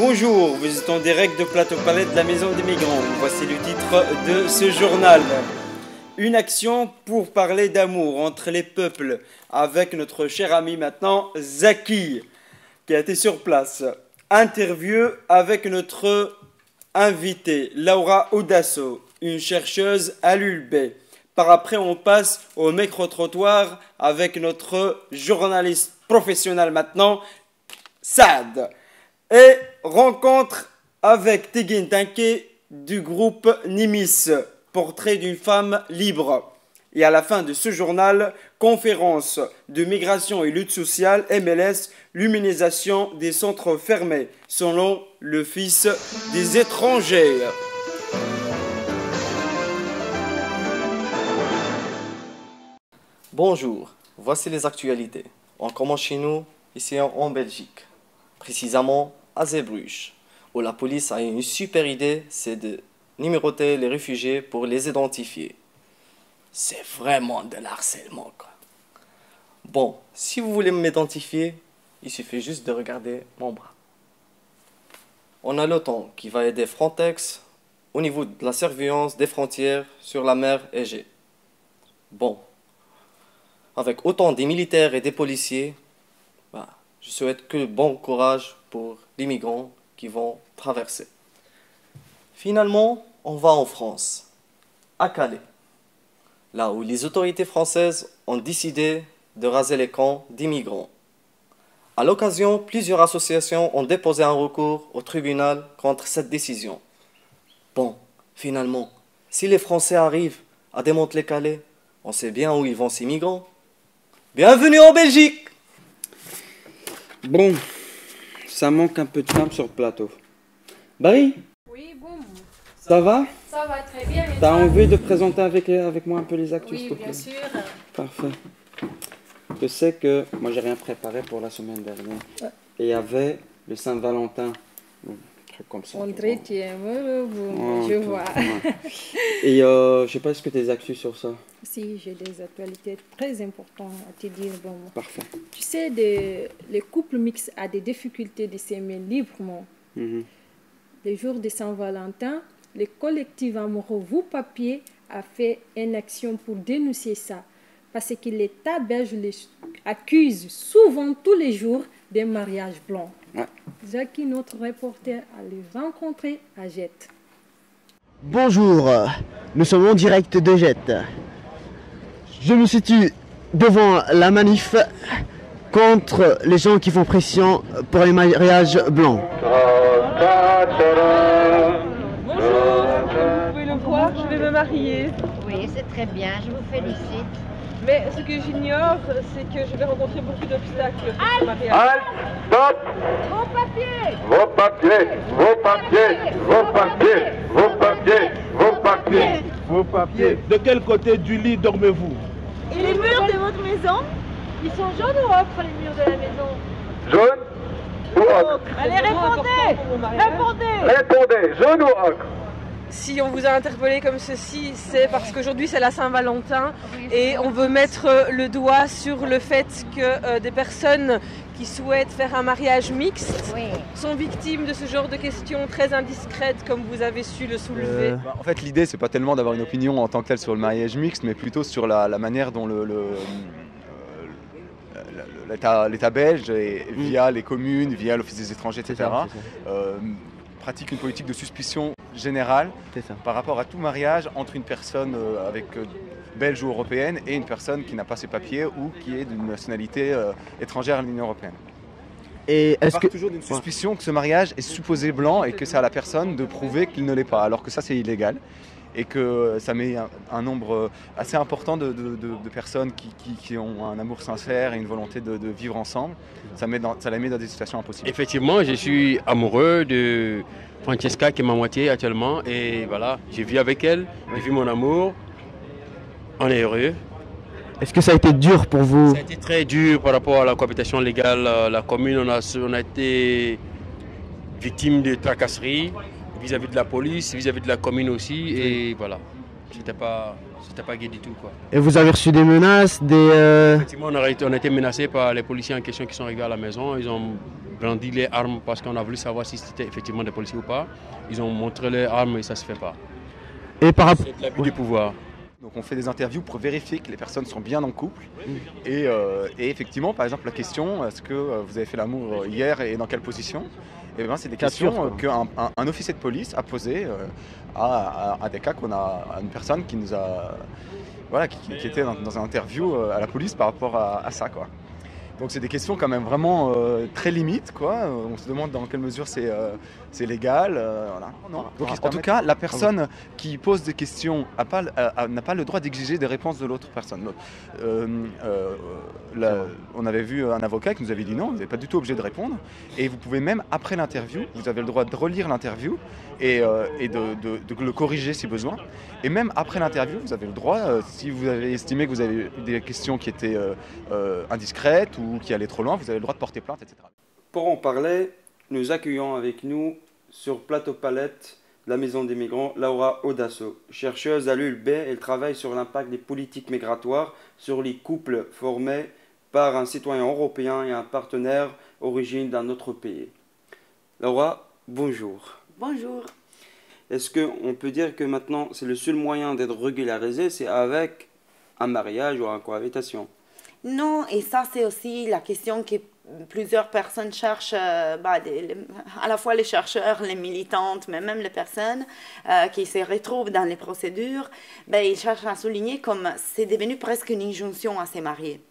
Bonjour, vous êtes en direct de Plateau Palais de la Maison des Migrants. Voici le titre de ce journal. Une action pour parler d'amour entre les peuples avec notre cher ami maintenant Zaki qui a été sur place. Interview avec notre invitée Laura Audasso, une chercheuse à l'ULB. Par après, on passe au micro-trottoir avec notre journaliste professionnel maintenant, Saad. Et rencontre avec Tigin Tanké du groupe Nimis, portrait d'une femme libre. Et à la fin de ce journal, conférence de migration et lutte sociale, MLS, l'humanisation des centres fermés, selon le fils des étrangers. Bonjour, voici les actualités. On commence chez nous, ici en Belgique, précisément à Zeebrugge, où la police a une super idée, c'est de numéroter les réfugiés pour les identifier. C'est vraiment de l'harcèlement, quoi. Bon, si vous voulez m'identifier, il suffit juste de regarder mon bras. On a l'OTAN qui va aider Frontex au niveau de la surveillance des frontières sur la mer Égée. Bon, avec autant des militaires et des policiers, je souhaite que bon courage pour les migrants qui vont traverser. Finalement, on va en France, à Calais, là où les autorités françaises ont décidé de raser les camps des migrants. À l'occasion, plusieurs associations ont déposé un recours au tribunal contre cette décision. Bon, finalement, si les Français arrivent à démanteler Calais, on sait bien où ils vont ces migrants. Bienvenue en Belgique! Bon, ça manque un peu de femmes sur le plateau. Barry? Oui, bon. Ça va? Ça va très bien. T'as envie de présenter avec moi un peu les actus, Oui, s'il te plaît? bien sûr. Parfait. Je sais que moi j'ai rien préparé pour la semaine dernière. Et il y avait le Saint-Valentin. Un truc comme ça. André, tu es heureux, je vois. Ouais. Et je sais pas, est-ce que tu as des actus sur ça? Si, j'ai des actualités très importantes à te dire. Bon. Parfait. Tu sais, les couples mixtes ont des difficultés de s'aimer librement. Le jour de Saint-Valentin, le collectif amoureux Vous Papier a fait une action pour dénoncer ça. Parce que l'État belge les accuse souvent tous les jours des mariages blancs. Ouais. Jackie, notre reporter, a les rencontré à Jette. Bonjour, nous sommes en direct de Jette. Je me situe devant la manif contre les gens qui font pression pour les mariages blancs. Bonjour, vous pouvez le voir, je vais me marier. Oui, c'est très bien, je vous félicite. Mais ce que j'ignore, c'est que je vais rencontrer beaucoup d'obstacles pour ce mariage. Halt, stop! Vos papiers! Vos papiers, vos papiers, vos papiers, vos papiers, vos papiers, vos papiers. De quel côté du lit dormez-vous? Et les murs de votre maison, ils sont jaunes ou ocre, les murs de la maison? Jaune ou ocre? Allez, répondez! Répondez, jaune ou ocre? Si on vous a interpellé comme ceci, c'est parce qu'aujourd'hui c'est la Saint-Valentin et on veut mettre le doigt sur le fait que des personnes qui souhaitent faire un mariage mixte sont victimes de ce genre de questions très indiscrètes comme vous avez su le soulever. En fait, l'idée c'est pas tellement d'avoir une opinion en tant que telle sur le mariage mixte, mais plutôt sur la manière dont l'État belge, via les communes, via l'Office des étrangers, etc., pratique une politique de suspicion générale par rapport à tout mariage entre une personne belge ou européenne et une personne qui n'a pas ses papiers ou qui est d'une nationalité étrangère à l'Union européenne. Et est-ce que toujours d'une suspicion que ce mariage est supposé blanc et que c'est à la personne de prouver qu'il ne l'est pas, alors que ça c'est illégal et que ça met un nombre assez important de personnes qui ont un amour sincère et une volonté de vivre ensemble. Ça les met dans des situations impossibles. Effectivement, je suis amoureux de Francesca qui est ma moitié actuellement et voilà, j'ai vu avec elle, j'ai vu mon amour, on est heureux. est-ce que ça a été dur pour vous? Ça a été très dur par rapport à la cohabitation légale. La commune, on a été victime de tracasseries vis-à-vis de la police, vis-à-vis de la commune aussi, et voilà, c'était pas gai du tout, quoi. Et vous avez reçu des menaces, Effectivement, on a été menacés par les policiers en question qui sont arrivés à la maison. Ils ont brandi les armes parce qu'on a voulu savoir si c'était effectivement des policiers ou pas. Ils ont montré les armes et ça ne se fait pas. Et par rapport... C'est de l'abus du pouvoir. Donc on fait des interviews pour vérifier que les personnes sont bien en couple. Et effectivement, par exemple, la question, est-ce que vous avez fait l'amour hier et dans quelle position? Et bien, c'est des questions qu'un officier de police a posées à des cas qu'on a, à une personne qui nous a, voilà, qui était dans une interview à la police par rapport à ça, quoi. Donc c'est des questions quand même vraiment très limites, quoi. On se demande dans quelle mesure c'est légal. Voilà. Non. Donc, en tout cas, la personne qui pose des questions n'a pas le droit d'exiger des réponses de l'autre personne. On avait vu un avocat qui nous avait dit non, vous n'êtes pas du tout obligé de répondre. Et vous pouvez même, après l'interview, vous avez le droit de relire l'interview et de le corriger si besoin. Et même après l'interview, vous avez le droit, si vous avez estimé que vous avez eu des questions qui étaient indiscrètes ou qui allaient trop loin, vous avez le droit de porter plainte, etc. Pour en parler, nous accueillons avec nous sur Plateau Palette de la Maison des Migrants, Laura Audasso. Chercheuse à l'ULB, elle travaille sur l'impact des politiques migratoires sur les couples formés par un citoyen européen et un partenaire origine d'un autre pays. Laura, bonjour. Bonjour. Est-ce qu'on peut dire que maintenant, c'est le seul moyen d'être régularisé, c'est avec un mariage ou une cohabitation? Non, et ça c'est aussi la question que plusieurs personnes cherchent, à la fois les chercheurs, les militantes, mais même les personnes qui se retrouvent dans les procédures, ils cherchent à souligner comme c'est devenu presque une injonction à se marier.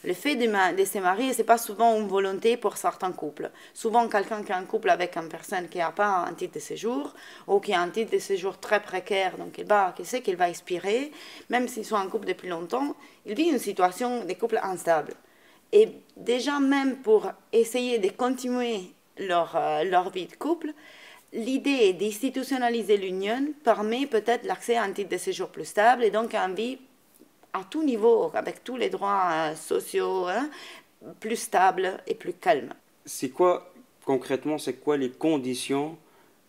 Le fait de se marier, ce n'est pas souvent une volonté pour certains couples. Souvent, quelqu'un qui est en couple avec une personne qui n'a pas un titre de séjour ou qui a un titre de séjour très précaire, donc il sait qu'il va expirer, même s'ils sont en couple depuis longtemps, il vit une situation de couple instable. Et déjà, même pour essayer de continuer leur vie de couple, l'idée d'institutionnaliser l'union permet peut-être l'accès à un titre de séjour plus stable et donc à une vie à tout niveau, avec tous les droits sociaux, plus stable et plus calme. C'est quoi, concrètement, c'est quoi les conditions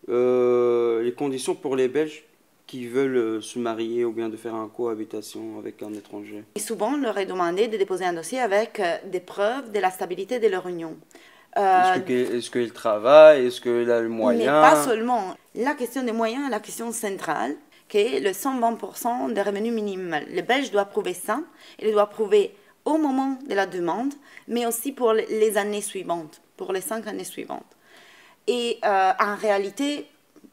pour les Belges qui veulent se marier ou bien de faire une cohabitation avec un étranger? Et souvent, on leur est demandé de déposer un dossier avec des preuves de la stabilité de leur union. Est-ce qu'il travaille? Est-ce qu'il a le moyen? Mais pas seulement. La question des moyens est la question centrale, qui est le 120% des revenus minimums. Le Belge doit prouver ça. Il doit prouver au moment de la demande, mais aussi pour les années suivantes, pour les 5 années suivantes. Et en réalité,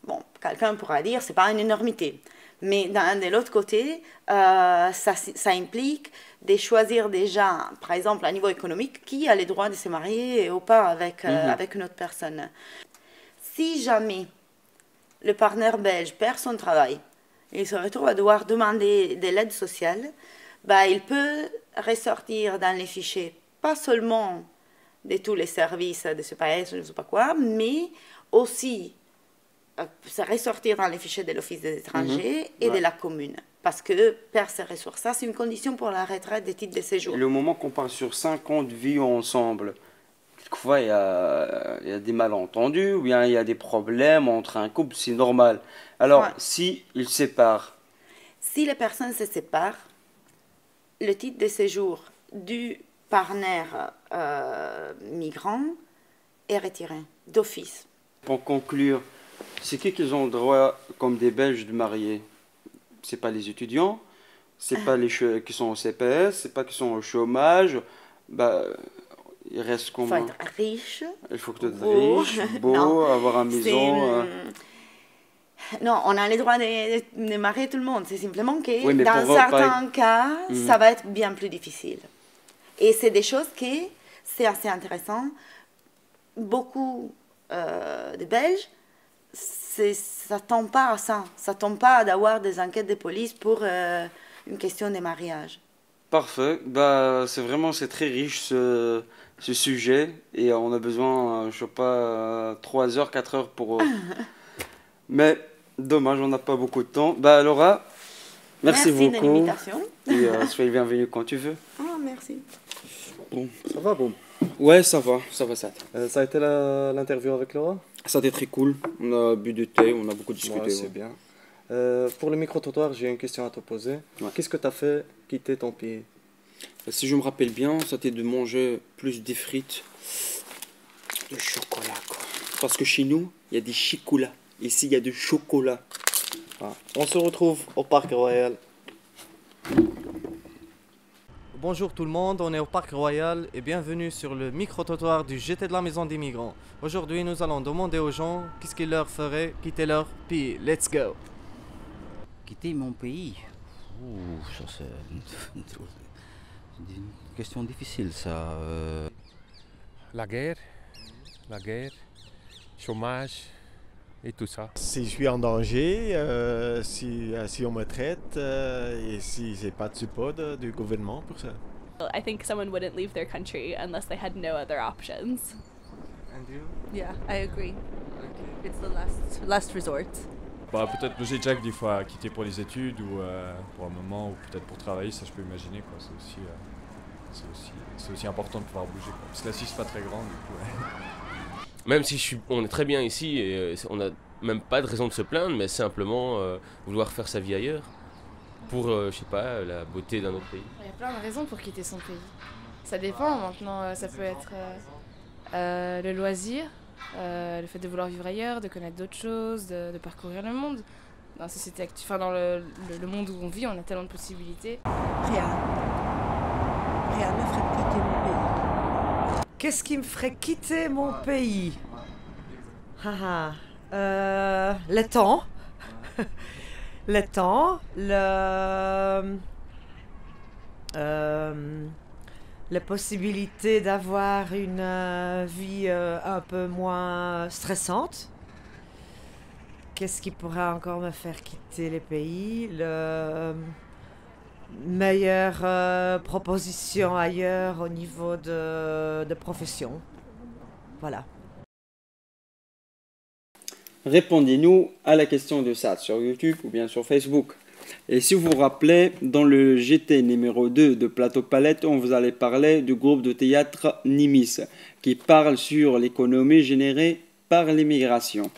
bon, quelqu'un pourra dire que ce n'est pas une énormité. Mais de l'autre côté, ça implique de choisir déjà, par exemple, à niveau économique, qui a le droit de se marier ou pas avec une autre personne. Si jamais le partenaire belge perd son travail, il se retrouve à devoir demander de l'aide sociale, il peut ressortir dans les fichiers, pas seulement de tous les services de ce pays, je ne sais pas quoi, mais aussi se ressortir dans les fichiers de l'Office des étrangers et de la commune. Parce que perdre ses ressources, ça c'est une condition pour la retraite des titres de séjour. Et le moment qu'on parle sur 5 ans de vie ensemble, quelquefois il y a des malentendus ou bien il y a des problèmes entre un couple, c'est normal. Alors, si ils se séparent? Si les personnes se séparent, le titre de séjour du partenaire migrant est retiré d'office. Pour conclure, c'est qu'ils ont le droit, comme des Belges, de marier? C'est pas les étudiants, c'est pas les qui sont au CPS, c'est pas qui sont au chômage. Il reste comment? Il faut être riche. Il faut que tu sois riche, beau, avoir une maison. Non, on a le droit de marier tout le monde. C'est simplement que dans certains cas, ça va être bien plus difficile. Et c'est des choses qui, c'est assez intéressant. Beaucoup de Belges, ça ne tombe pas à ça. Ça ne tombe pas d'avoir des enquêtes de police pour une question de mariage. Parfait. C'est très riche ce sujet. Et on a besoin, je ne sais pas, 3 heures, 4 heures pour... Mais dommage, on n'a pas beaucoup de temps. Laura, merci beaucoup. Merci de l'invitation. Et soyez bienvenue quand tu veux. Merci. Bon, ça va, bon. Ouais, ça va, ça. Ça a été l'interview avec Laura? Ça a été très cool. On a bu du thé, on a beaucoup discuté. Ouais, c'est bien. Pour le micro-trottoir, j'ai une question à te poser. Ouais. Qu'est-ce que tu as fait quitter ton pays? Si je me rappelle bien, c'était de manger plus des frites Du chocolat, quoi. Parce que chez nous, il y a des chicolas. Ici, il y a du chocolat. Ah. On se retrouve au Parc Royal. Bonjour tout le monde, on est au Parc Royal et bienvenue sur le micro-trottoir du GT de la Maison des Migrants. Aujourd'hui, nous allons demander aux gens qu'est-ce qu'il leur ferait quitter leur pays. Let's go! Quitter mon pays? Ça c'est une question difficile, ça. La guerre, chômage et tout ça. Si je suis en danger, si on me traite et si j'ai pas de support du gouvernement pour ça. I think someone wouldn't leave their country unless they had no other options. And you? Yeah, I agree. Okay. It's the last resort. Bah, peut-être loger Jack des fois quitter pour les études ou pour un moment ou peut-être pour travailler, ça je peux imaginer quoi. C'est aussi important de pouvoir bouger quoi. Parce que la Suisse n'est pas très grande du coup. Ouais. Même si on est très bien ici et on n'a même pas de raison de se plaindre, mais simplement vouloir faire sa vie ailleurs pour, je sais pas, la beauté d'un autre pays. Il y a plein de raisons pour quitter son pays. Ça dépend maintenant, ça peut être le loisir, le fait de vouloir vivre ailleurs, de connaître d'autres choses, de parcourir le monde. Dans la société actuelle, enfin dans le monde où on vit, on a tellement de possibilités. Rien ne ferait quitter mon pays. Qu'est-ce qui me ferait quitter mon pays? Le temps. Le temps, la possibilité d'avoir une vie un peu moins stressante. Qu'est-ce qui pourrait encore me faire quitter les pays? Meilleure proposition ailleurs au niveau de profession. Voilà. Répondez-nous à la question de ça sur YouTube ou bien sur Facebook. Et si vous vous rappelez, dans le GT numéro 2 de Plateau Palette, on vous allait parler du groupe de théâtre Nimis, qui parle sur l'économie générée par l'immigration.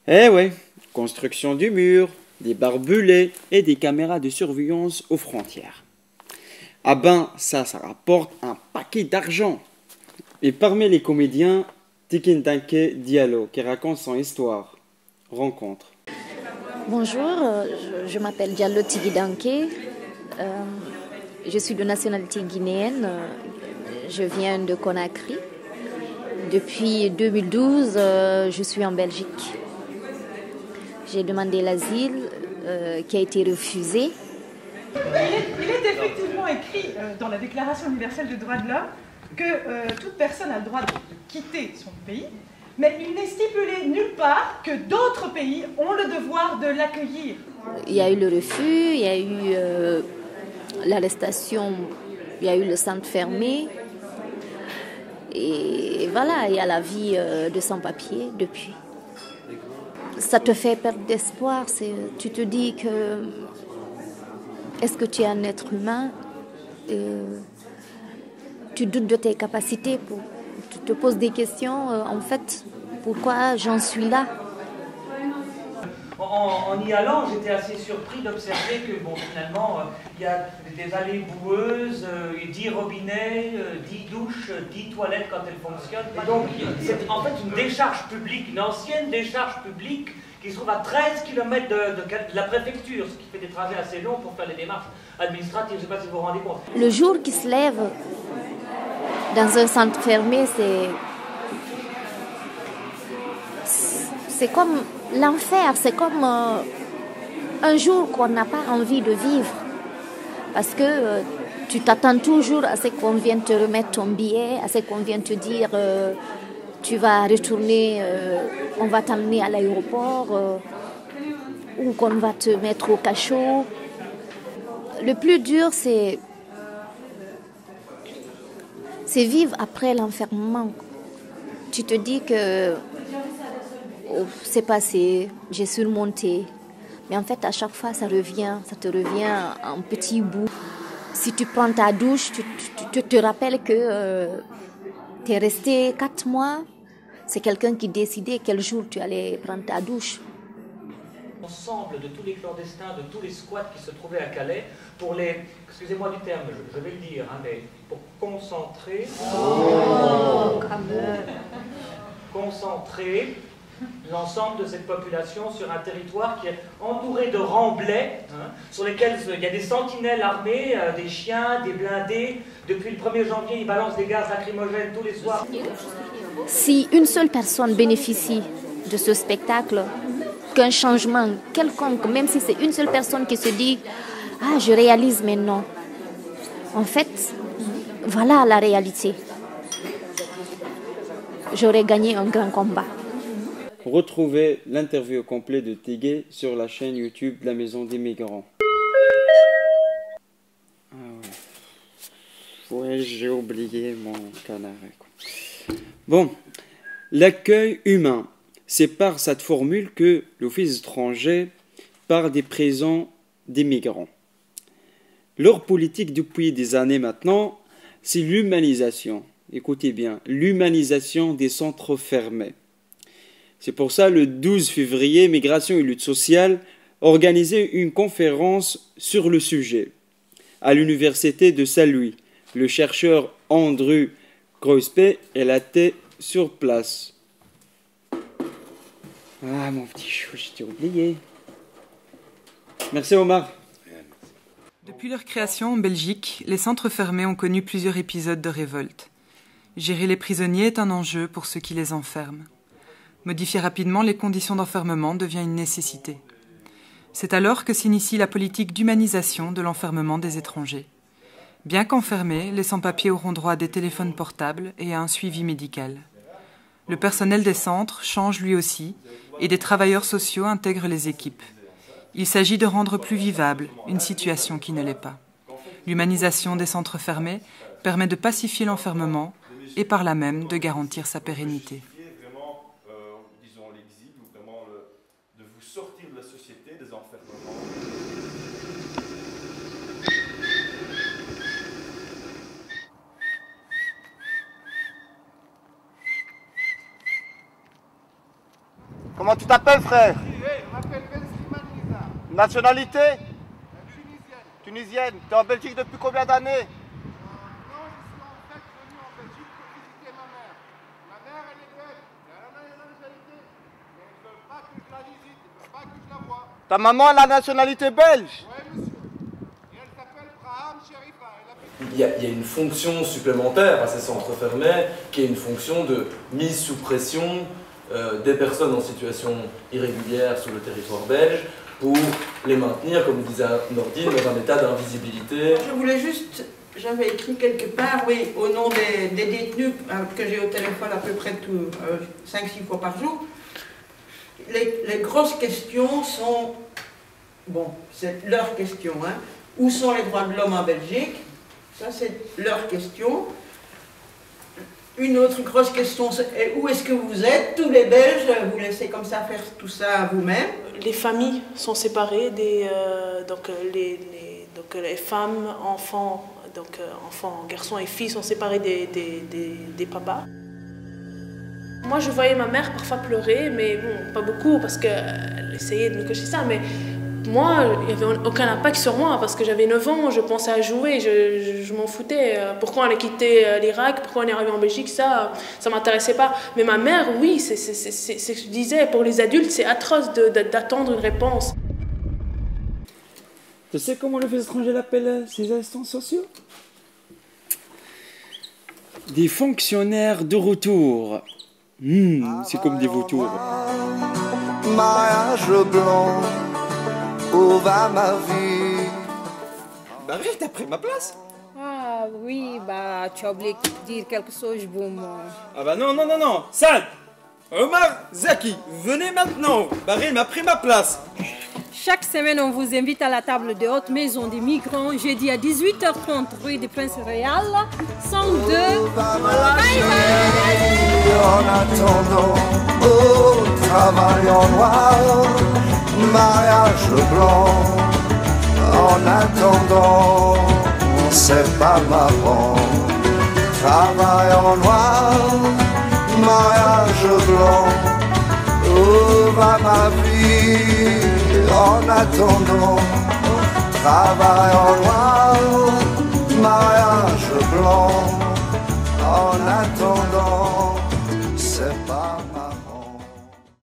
Eh ouais, construction du mur, des barbelés et des caméras de surveillance aux frontières. Ah ben, ça rapporte un paquet d'argent. Et parmi les comédiens, Tikintanke Diallo, qui raconte son histoire. Rencontre. Bonjour, je m'appelle Diallo Tikintanke. Je suis de nationalité guinéenne. Je viens de Conakry. Depuis 2012, je suis en Belgique. J'ai demandé l'asile qui a été refusé. Il est effectivement écrit dans la Déclaration universelle des droits de l'homme que toute personne a le droit de quitter son pays, mais il n'est stipulé nulle part que d'autres pays ont le devoir de l'accueillir. Il y a eu le refus, il y a eu l'arrestation, il y a eu le centre fermé. Et voilà, il y a la vie de sans-papier depuis. Ça te fait perdre d'espoir. Tu te dis que est-ce que tu es un être humain? Tu doutes de tes capacités. Tu te poses des questions. En fait, pourquoi j'en suis là? En y allant, j'étais assez surpris d'observer que finalement, il y a des allées boueuses, 10 robinets, 10 douches, 10 toilettes quand elles fonctionnent. Et donc, c'est en fait une décharge publique, une ancienne décharge publique qui se trouve à 13 km de la préfecture, ce qui fait des trajets assez longs pour faire les démarches administratives. Je ne sais pas si vous vous rendez compte. Le jour qui se lève dans un centre fermé, c'est comme l'enfer, c'est comme un jour qu'on n'a pas envie de vivre. Parce que tu t'attends toujours à ce qu'on vienne te remettre ton billet, à ce qu'on vienne te dire tu vas retourner, on va t'emmener à l'aéroport ou qu'on va te mettre au cachot. Le plus dur, c'est vivre après l'enfermement. Tu te dis que c'est passé, j'ai surmonté. Mais en fait, à chaque fois, ça te revient en petits bouts. Si tu prends ta douche, tu te rappelles que tu es resté 4 mois. C'est quelqu'un qui décidait quel jour tu allais prendre ta douche. Ensemble de tous les clandestins, de tous les squats qui se trouvaient à Calais, pour les, excusez-moi du terme, je vais le dire, mais pour concentrer. Oh, quand même. concentrer l'ensemble de cette population sur un territoire qui est entouré de remblais, sur lesquels il y a des sentinelles armées, des chiens, des blindés. Depuis le 1er janvier, ils balancent des gaz lacrymogènes tous les soirs. Si une seule personne bénéficie de ce spectacle, qu'un changement quelconque, même si c'est une seule personne qui se dit « Ah, je réalise maintenant », en fait, voilà la réalité. J'aurais gagné un grand combat. Retrouvez l'interview complète de Tégué sur la chaîne YouTube de la Maison des Migrants. Ah ouais, j'ai oublié mon canard. Bon, l'accueil humain. C'est par cette formule que l'Office étranger parle des présents des migrants. Leur politique depuis des années maintenant, c'est l'humanisation. Écoutez bien, l'humanisation des centres fermés. C'est pour ça, le 12 février, Migration et lutte sociale organisait une conférence sur le sujet. À l'université de Saint-Louis, le chercheur Andrew Kreuzpe était sur place. Ah, mon petit chou, je t'ai oublié. Merci Omar. Depuis leur création en Belgique, les centres fermés ont connu plusieurs épisodes de révolte. Gérer les prisonniers est un enjeu pour ceux qui les enferment. Modifier rapidement les conditions d'enfermement devient une nécessité. C'est alors que s'initie la politique d'humanisation de l'enfermement des étrangers. Bien qu'enfermés, les sans-papiers auront droit à des téléphones portables et à un suivi médical. Le personnel des centres change lui aussi et des travailleurs sociaux intègrent les équipes. Il s'agit de rendre plus vivable une situation qui ne l'est pas. L'humanisation des centres fermés permet de pacifier l'enfermement et par là même de garantir sa pérennité. De vous sortir de la société, des enfermements. Comment tu t'appelles, frère? Je m'appelle Ben Slimane Nizar. Nationalité? Tunisienne. Tunisienne. Tu es en Belgique depuis combien d'années? Non, je suis en fait venu en Belgique pour visiter ma mère. Ma mère, elle est belge. Elle a la nationalité. Mais elle ne veut pas que je la visite. Elle ne veut pas que je la voie. Ta maman a la nationalité belge? Oui, monsieur. Et elle s'appelle Braham Sherifa. Il y a une fonction supplémentaire à ces centres fermés, qui est une fonction de mise sous pression des personnes en situation irrégulière sur le territoire belge pour les maintenir, comme disait Nordine, dans un état d'invisibilité. Je voulais juste, j'avais écrit quelque part, oui, au nom des détenus que j'ai au téléphone à peu près 5-6 fois par jour, les grosses questions sont, bon, c'est leur question, hein. Où sont les droits de l'homme en Belgique? Ça, c'est leur question. Une autre grosse question, c'est où est-ce que vous êtes, tous les Belges? Vous laissez comme ça faire tout ça vous-même? Les familles sont séparées, donc les femmes, enfants, enfants, garçons et filles sont séparés des papas. Moi, je voyais ma mère parfois pleurer, mais bon, pas beaucoup, parce qu'elle essayait de me cacher ça, mais moi, il n'y avait aucun impact sur moi, parce que j'avais 9 ans, je pensais à jouer, je m'en foutais. Pourquoi on a quitté l'Irak, pourquoi on est arrivé en Belgique, ça ne m'intéressait pas. Mais ma mère, oui, c'est ce que je disais, pour les adultes, c'est atroce d'attendre une réponse. Tu sais comment l'Office étranger appelle ces assistants sociaux? Des fonctionnaires de retour. C'est comme des vautours. Mariage blanc, où va ma vie? Barry, t'as pris ma place? Ah oui, bah tu as oublié de dire quelque chose, boum. Ah bah non, Sad, Omar, Zaki, venez maintenant. Barry m'a pris ma place. Chaque semaine, on vous invite à la table de haute maison des migrants, jeudi à 18h30, rue du Prince-Royal, 102. Bye bye. En attendant, au travail en noir, mariage blanc. En attendant, c'est pas marrant. Travail en noir, mariage blanc. Où va ma vie? En attendant, travail en noir, mariage blanc. En attendant, c'est pas va ma